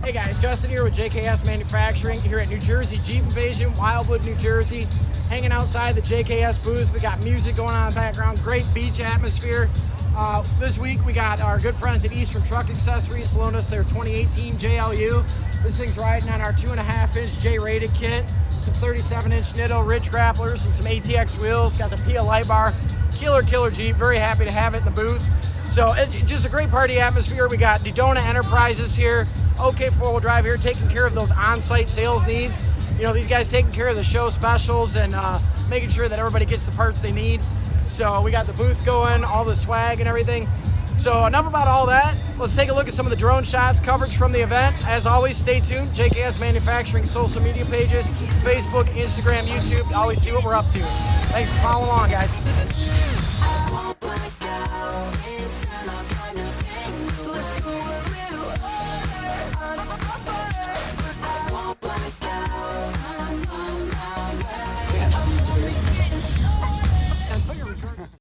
Hey guys, Justin here with JKS Manufacturing here at New Jersey Jeep Invasion, Wildwood, New Jersey. Hanging outside the JKS booth. We got music going on in the background, great beach atmosphere. This week we got our good friends at Eastern Truck Accessories loaned us their 2018 JLU. This thing's riding on our 2.5-inch J-rated kit, some 37-inch Nitto Ridge grapplers and some ATX wheels. Got the Pia light bar. Killer Jeep. Very happy to have it in the booth. So just a great party atmosphere. We got Dodona Enterprises here. OK four-wheel drive here, taking care of those on-site sales needs. You know, these guys taking care of the show specials and making sure that everybody gets the parts they need. So we got the booth going, all the swag and everything. So enough about all that. Let's take a look at some of the drone shots, coverage from the event. As always, stay tuned. JKS Manufacturing social media pages, Facebook, Instagram, YouTube. Always see what we're up to. Thanks for following along, guys.